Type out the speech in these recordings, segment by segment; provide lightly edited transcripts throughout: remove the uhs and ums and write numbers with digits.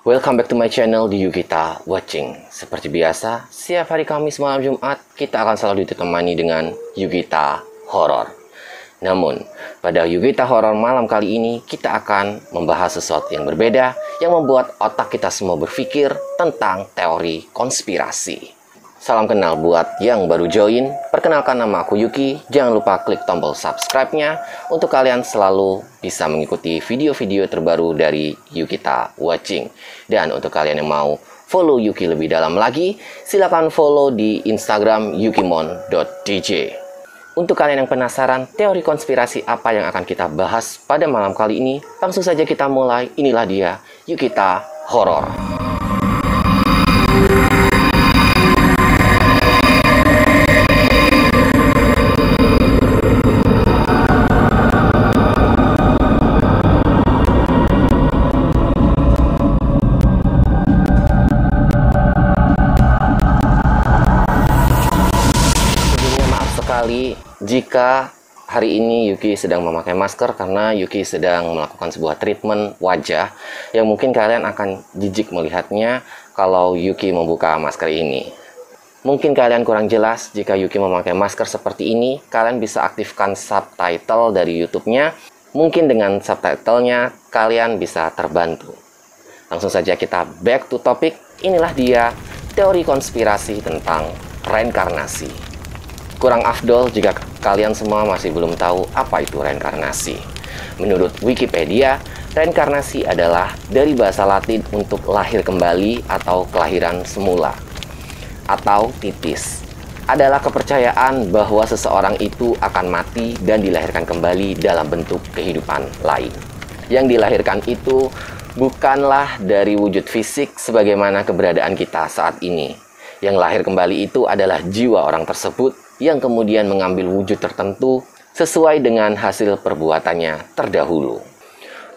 Welcome back to my channel di Yukita Watching. Seperti biasa, setiap hari Kamis malam Jumat kita akan selalu ditemani dengan Yukita Horror. Namun, pada Yukita Horror malam kali ini kita akan membahas sesuatu yang berbeda yang membuat otak kita semua berpikir tentang teori konspirasi. Salam kenal buat yang baru join. Perkenalkan, nama aku Yuki. Jangan lupa klik tombol subscribe-nya untuk kalian selalu bisa mengikuti video-video terbaru dari Yukita Watching. Dan untuk kalian yang mau follow Yuki lebih dalam lagi, silakan follow di Instagram yukimon.dj. Untuk kalian yang penasaran teori konspirasi apa yang akan kita bahas pada malam kali ini, langsung saja kita mulai. Inilah dia Yukita Horror. Jika hari ini Yuki sedang memakai masker karena Yuki sedang melakukan sebuah treatment wajah yang mungkin kalian akan jijik melihatnya kalau Yuki membuka masker ini. Mungkin kalian kurang jelas jika Yuki memakai masker seperti ini. Kalian bisa aktifkan subtitle dari YouTube-nya. Mungkin dengan subtitlenya kalian bisa terbantu. Langsung saja kita back to topic. Inilah dia teori konspirasi tentang reinkarnasi. Kurang afdol jika kalian semua masih belum tahu apa itu reinkarnasi. Menurut Wikipedia, reinkarnasi adalah dari bahasa Latin untuk lahir kembali atau kelahiran semula. Atau titis. Adalah kepercayaan bahwa seseorang itu akan mati dan dilahirkan kembali dalam bentuk kehidupan lain. Yang dilahirkan itu bukanlah dari wujud fisik sebagaimana keberadaan kita saat ini. Yang lahir kembali itu adalah jiwa orang tersebut yang kemudian mengambil wujud tertentu sesuai dengan hasil perbuatannya terdahulu.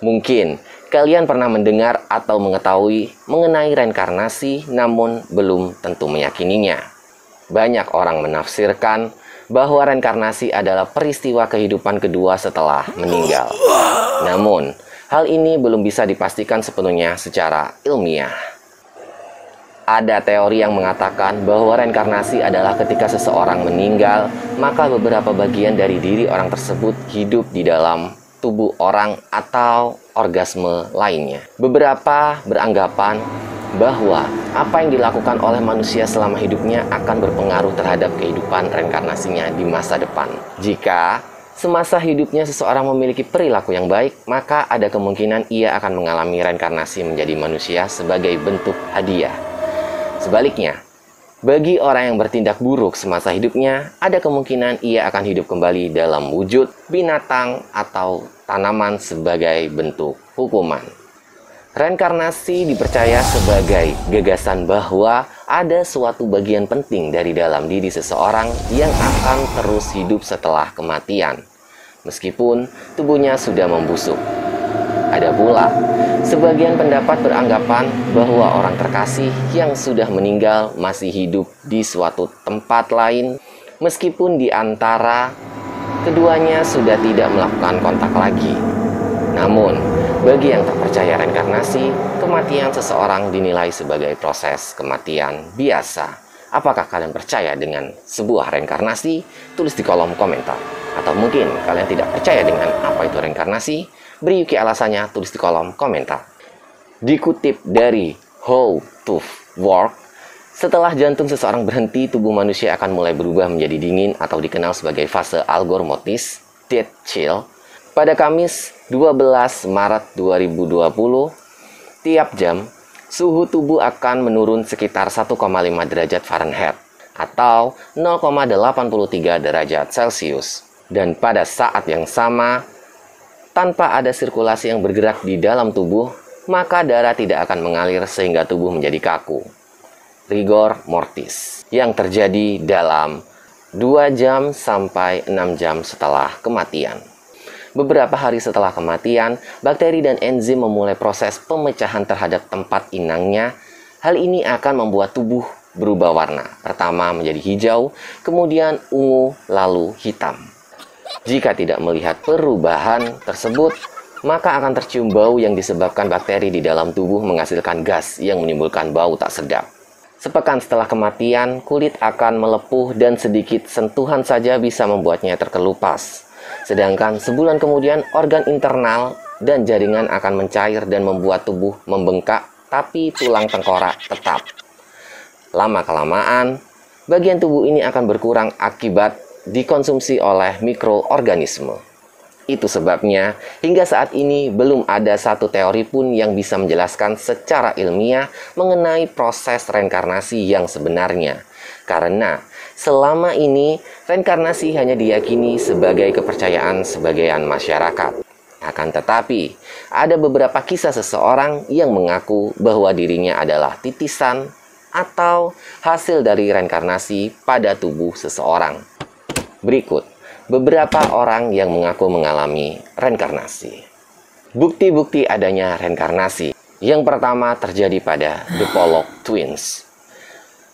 Mungkin kalian pernah mendengar atau mengetahui mengenai reinkarnasi, namun belum tentu meyakininya. Banyak orang menafsirkan bahwa reinkarnasi adalah peristiwa kehidupan kedua setelah meninggal. Namun, hal ini belum bisa dipastikan sepenuhnya secara ilmiah. Ada teori yang mengatakan bahwa reinkarnasi adalah ketika seseorang meninggal, maka beberapa bagian dari diri orang tersebut hidup di dalam tubuh orang atau orgasme lainnya. Beberapa beranggapan bahwa apa yang dilakukan oleh manusia selama hidupnya akan berpengaruh terhadap kehidupan reinkarnasinya di masa depan. Jika semasa hidupnya seseorang memiliki perilaku yang baik, maka ada kemungkinan ia akan mengalami reinkarnasi menjadi manusia sebagai bentuk hadiah. Sebaliknya, bagi orang yang bertindak buruk semasa hidupnya, ada kemungkinan ia akan hidup kembali dalam wujud binatang atau tanaman sebagai bentuk hukuman. Reinkarnasi dipercaya sebagai gagasan bahwa ada suatu bagian penting dari dalam diri seseorang yang akan terus hidup setelah kematian, meskipun tubuhnya sudah membusuk. Ada pula sebagian pendapat beranggapan bahwa orang terkasih yang sudah meninggal masih hidup di suatu tempat lain, meskipun di antara keduanya sudah tidak melakukan kontak lagi. Namun, bagi yang tak percaya reinkarnasi, kematian seseorang dinilai sebagai proses kematian biasa. Apakah kalian percaya dengan sebuah reinkarnasi? Tulis di kolom komentar. Atau mungkin kalian tidak percaya dengan apa itu reinkarnasi? Beri Yuki alasannya, tulis di kolom komentar. Dikutip dari How to Work, setelah jantung seseorang berhenti, tubuh manusia akan mulai berubah menjadi dingin atau dikenal sebagai fase algormotis, death chill. Pada Kamis 12 Maret 2020, tiap jam, suhu tubuh akan menurun sekitar 1,5 derajat Fahrenheit atau 0,83 derajat Celcius. Dan pada saat yang sama, tanpa ada sirkulasi yang bergerak di dalam tubuh, maka darah tidak akan mengalir sehingga tubuh menjadi kaku. Rigor mortis yang terjadi dalam 2 jam sampai 6 jam setelah kematian. Beberapa hari setelah kematian, bakteri dan enzim memulai proses pemecahan terhadap tempat inangnya. Hal ini akan membuat tubuh berubah warna. Pertama menjadi hijau, kemudian ungu, lalu hitam. Jika tidak melihat perubahan tersebut, maka akan tercium bau yang disebabkan bakteri di dalam tubuh menghasilkan gas yang menimbulkan bau tak sedap. Sepekan setelah kematian, kulit akan melepuh dan sedikit sentuhan saja bisa membuatnya terkelupas. Sedangkan sebulan kemudian organ internal dan jaringan akan mencair dan membuat tubuh membengkak, tapi tulang tengkorak tetap. Lama-kelamaan, bagian tubuh ini akan berkurang akibat dikonsumsi oleh mikroorganisme. Itu sebabnya, hingga saat ini belum ada satu teori pun yang bisa menjelaskan secara ilmiah mengenai proses reinkarnasi yang sebenarnya. Karena selama ini, reinkarnasi hanya diyakini sebagai kepercayaan sebagian masyarakat. Akan tetapi, ada beberapa kisah seseorang yang mengaku bahwa dirinya adalah titisan atau hasil dari reinkarnasi pada tubuh seseorang. Berikut beberapa orang yang mengaku mengalami reinkarnasi. Bukti-bukti adanya reinkarnasi. Yang pertama terjadi pada The Pollock Twins.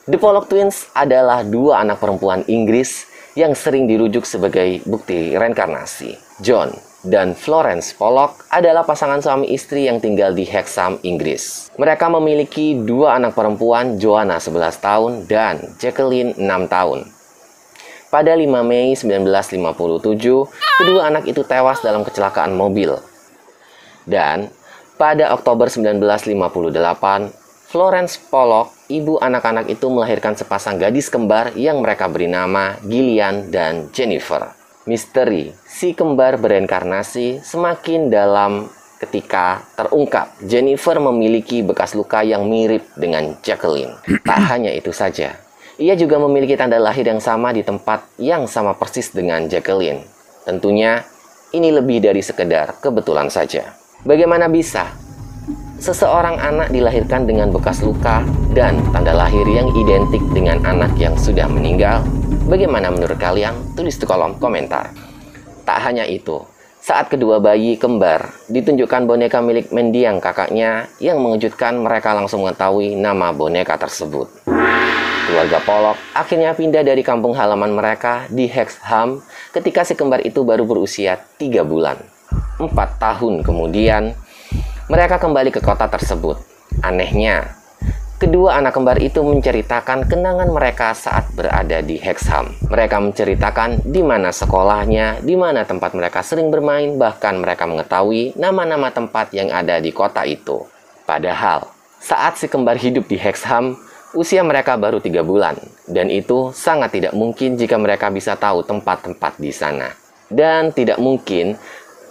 The Pollock Twins adalah dua anak perempuan Inggris yang sering dirujuk sebagai bukti reinkarnasi. John dan Florence Pollock adalah pasangan suami istri yang tinggal di Hexham, Inggris. Mereka memiliki dua anak perempuan, Joanna 11 tahun dan Jacqueline 6 tahun. Pada 5 Mei 1957, kedua anak itu tewas dalam kecelakaan mobil. Dan pada Oktober 1958, Florence Pollock, ibu anak-anak itu melahirkan sepasang gadis kembar yang mereka beri nama Gillian dan Jennifer. Misteri si kembar bereinkarnasi semakin dalam ketika terungkap Jennifer memiliki bekas luka yang mirip dengan Jacqueline. Tak hanya itu saja, ia juga memiliki tanda lahir yang sama di tempat yang sama persis dengan Jacqueline. Tentunya, ini lebih dari sekedar kebetulan saja. Bagaimana bisa seseorang anak dilahirkan dengan bekas luka dan tanda lahir yang identik dengan anak yang sudah meninggal? Bagaimana menurut kalian? Tulis di kolom komentar. Tak hanya itu, saat kedua bayi kembar ditunjukkan boneka milik mendiang kakaknya yang mengejutkan, mereka langsung mengetahui nama boneka tersebut. Keluarga Pollock akhirnya pindah dari kampung halaman mereka di Hexham ketika si kembar itu baru berusia 3 bulan. 4 tahun kemudian, mereka kembali ke kota tersebut. Anehnya, kedua anak kembar itu menceritakan kenangan mereka saat berada di Hexham. Mereka menceritakan di mana sekolahnya, di mana tempat mereka sering bermain, bahkan mereka mengetahui nama-nama tempat yang ada di kota itu. Padahal, saat si kembar hidup di Hexham, usia mereka baru 3 bulan, dan itu sangat tidak mungkin jika mereka bisa tahu tempat-tempat di sana. Dan tidak mungkin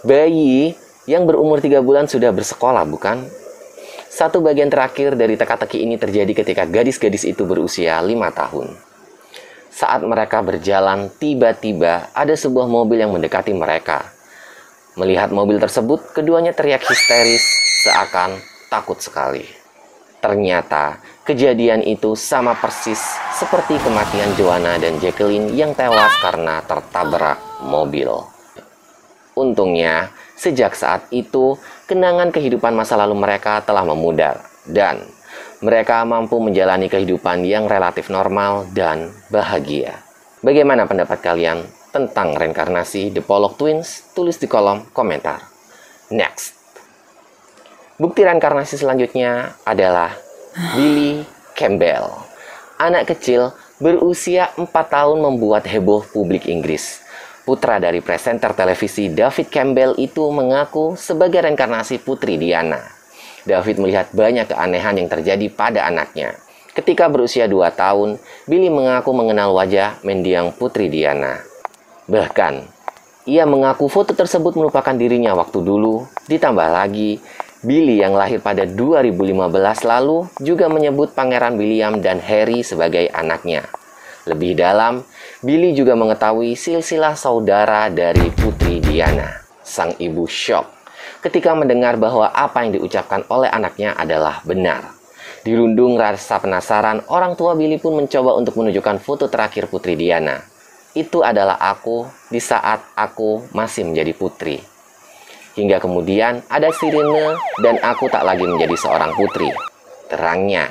bayi yang berumur 3 bulan sudah bersekolah, bukan? Satu bagian terakhir dari teka-teki ini terjadi ketika gadis-gadis itu berusia 5 tahun. Saat mereka berjalan, tiba-tiba ada sebuah mobil yang mendekati mereka. Melihat mobil tersebut, keduanya teriak histeris seakan takut sekali. Ternyata, kejadian itu sama persis seperti kematian Joanna dan Jacqueline yang tewas karena tertabrak mobil. Untungnya, sejak saat itu, kenangan kehidupan masa lalu mereka telah memudar dan mereka mampu menjalani kehidupan yang relatif normal dan bahagia. Bagaimana pendapat kalian tentang reinkarnasi The Pollock Twins? Tulis di kolom komentar. Next. Bukti reinkarnasi selanjutnya adalah Billy Campbell. Anak kecil berusia 4 tahun membuat heboh publik Inggris. Putra dari presenter televisi David Campbell itu mengaku sebagai reinkarnasi Putri Diana. David melihat banyak keanehan yang terjadi pada anaknya. Ketika berusia 2 tahun, Billy mengaku mengenal wajah mendiang Putri Diana. Bahkan, ia mengaku foto tersebut merupakan dirinya waktu dulu. Ditambah lagi, Billy yang lahir pada 2015 lalu juga menyebut Pangeran William dan Harry sebagai anaknya. Lebih dalam, Billy juga mengetahui silsilah saudara dari Putri Diana. Sang ibu syok ketika mendengar bahwa apa yang diucapkan oleh anaknya adalah benar. Dirundung rasa penasaran, orang tua Billy pun mencoba untuk menunjukkan foto terakhir Putri Diana. Itu adalah aku di saat aku masih menjadi putri. Hingga kemudian ada sirine dan aku tak lagi menjadi seorang putri. Terangnya,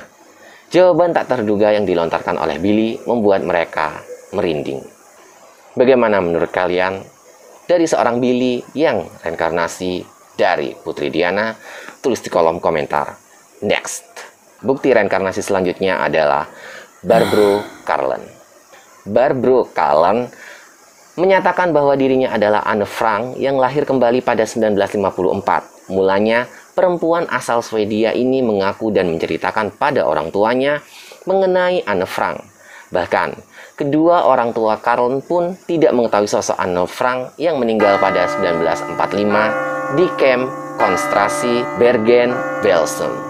jawaban tak terduga yang dilontarkan oleh Billy membuat mereka merinding. Bagaimana menurut kalian? Dari seorang Billy yang reinkarnasi dari Putri Diana? Tulis di kolom komentar. Next. Bukti reinkarnasi selanjutnya adalah Barbro Carlen. Barbro Carlen menyatakan bahwa dirinya adalah Anne Frank yang lahir kembali pada 1954. Mulanya, perempuan asal Swedia ini mengaku dan menceritakan pada orang tuanya mengenai Anne Frank. Bahkan, kedua orang tua Carlen pun tidak mengetahui sosok Anne Frank yang meninggal pada 1945 di kamp konsentrasi Bergen-Belsen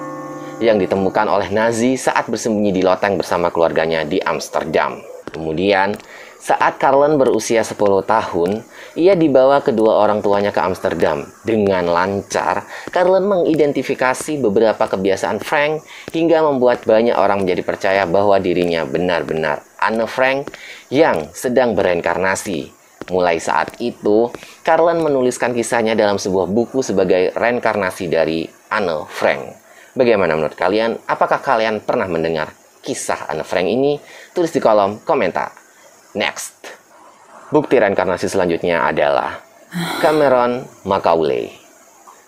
yang ditemukan oleh Nazi saat bersembunyi di loteng bersama keluarganya di Amsterdam. Kemudian, saat Carlen berusia 10 tahun, ia dibawa kedua orang tuanya ke Amsterdam. Dengan lancar, Carlen mengidentifikasi beberapa kebiasaan Frank hingga membuat banyak orang menjadi percaya bahwa dirinya benar-benar Anne Frank yang sedang bereinkarnasi. Mulai saat itu, Carlen menuliskan kisahnya dalam sebuah buku sebagai reinkarnasi dari Anne Frank. Bagaimana menurut kalian? Apakah kalian pernah mendengar kisah Anne Frank ini? Tulis di kolom komentar. Next. Bukti reinkarnasi selanjutnya adalah Cameron Macaulay.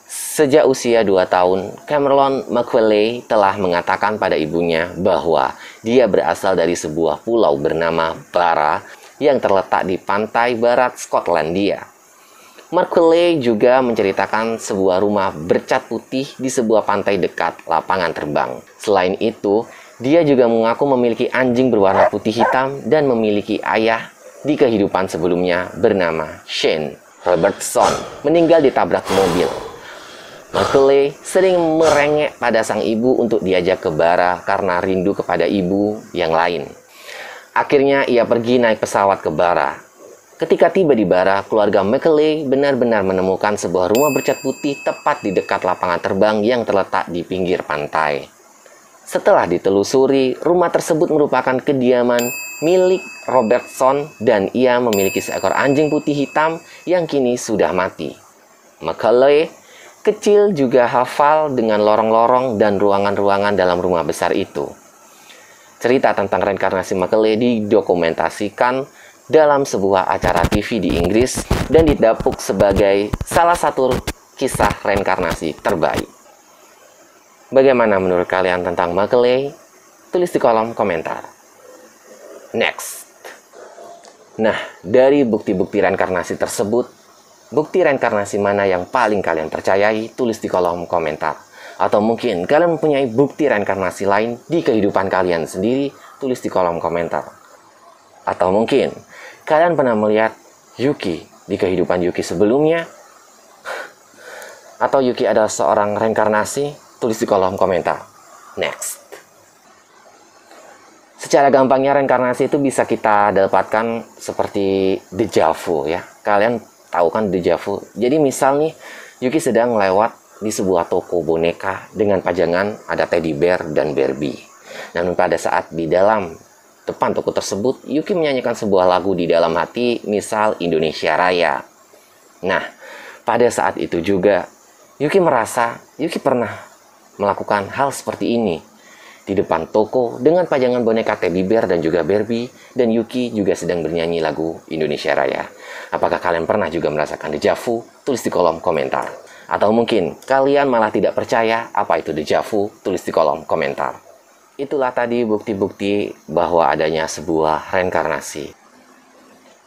Sejak usia 2 tahun, Cameron Macaulay telah mengatakan pada ibunya bahwa dia berasal dari sebuah pulau bernama Barra yang terletak di pantai barat Skotlandia. Macaulay juga menceritakan sebuah rumah bercat putih di sebuah pantai dekat lapangan terbang. Selain itu, dia juga mengaku memiliki anjing berwarna putih hitam dan memiliki ayah di kehidupan sebelumnya bernama Shane Robertson, meninggal ditabrak mobil. Macaulay sering merengek pada sang ibu untuk diajak ke Barra karena rindu kepada ibu yang lain. Akhirnya ia pergi naik pesawat ke Barra. Ketika tiba di Barra, keluarga Macaulay benar-benar menemukan sebuah rumah bercat putih tepat di dekat lapangan terbang yang terletak di pinggir pantai. Setelah ditelusuri, rumah tersebut merupakan kediaman milik Robertson dan ia memiliki seekor anjing putih hitam yang kini sudah mati. Macaulay kecil juga hafal dengan lorong-lorong dan ruangan-ruangan dalam rumah besar itu. Cerita tentang reinkarnasi Macaulay didokumentasikan dalam sebuah acara TV di Inggris dan didapuk sebagai salah satu kisah reinkarnasi terbaik. Bagaimana menurut kalian tentang Macaulay? Tulis di kolom komentar. Next. Nah, dari bukti-bukti reinkarnasi tersebut, bukti reinkarnasi mana yang paling kalian percayai? Tulis di kolom komentar. Atau mungkin kalian mempunyai bukti reinkarnasi lain di kehidupan kalian sendiri? Tulis di kolom komentar. Atau mungkin kalian pernah melihat Yuki di kehidupan Yuki sebelumnya? Atau Yuki adalah seorang reinkarnasi? Tulis di kolom komentar. Next. Secara gampangnya reinkarnasi itu bisa kita dapatkan seperti déjà vu ya. Kalian tahu kan déjà vu? Jadi misal nih, Yuki sedang lewat di sebuah toko boneka dengan pajangan ada teddy bear dan Barbie. Namun pada saat di dalam depan toko tersebut, Yuki menyanyikan sebuah lagu di dalam hati, misal Indonesia Raya. Nah, pada saat itu juga, Yuki merasa Yuki pernah melakukan hal seperti ini. Di depan toko dengan pajangan boneka teddy bear dan juga Barbie, dan Yuki juga sedang bernyanyi lagu Indonesia Raya. Apakah kalian pernah juga merasakan déjà vu? Tulis di kolom komentar. Atau mungkin kalian malah tidak percaya apa itu déjà vu? Tulis di kolom komentar. Itulah tadi bukti-bukti bahwa adanya sebuah reinkarnasi.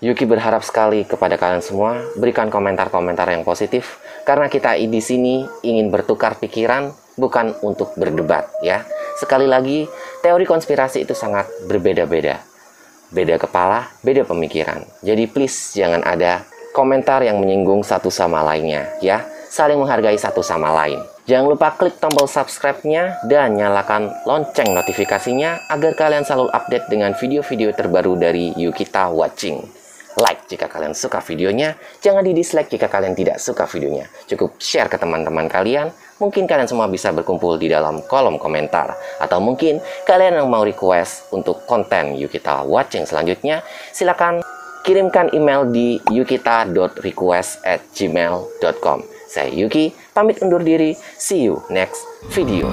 Yuki berharap sekali kepada kalian semua, berikan komentar-komentar yang positif, karena kita di sini ingin bertukar pikiran, bukan untuk berdebat ya. Sekali lagi, teori konspirasi itu sangat berbeda-beda. Beda kepala, beda pemikiran. Jadi please jangan ada komentar yang menyinggung satu sama lainnya ya. Saling menghargai satu sama lain. Jangan lupa klik tombol subscribe-nya dan nyalakan lonceng notifikasinya agar kalian selalu update dengan video-video terbaru dari Yukita Watching. Like jika kalian suka videonya, jangan di-dislike jika kalian tidak suka videonya. Cukup share ke teman-teman kalian, mungkin kalian semua bisa berkumpul di dalam kolom komentar. Atau mungkin kalian yang mau request untuk konten Yukita Watching selanjutnya, silakan kirimkan email di yukita.request@gmail.com. Saya Yuki, pamit undur diri. See you next video.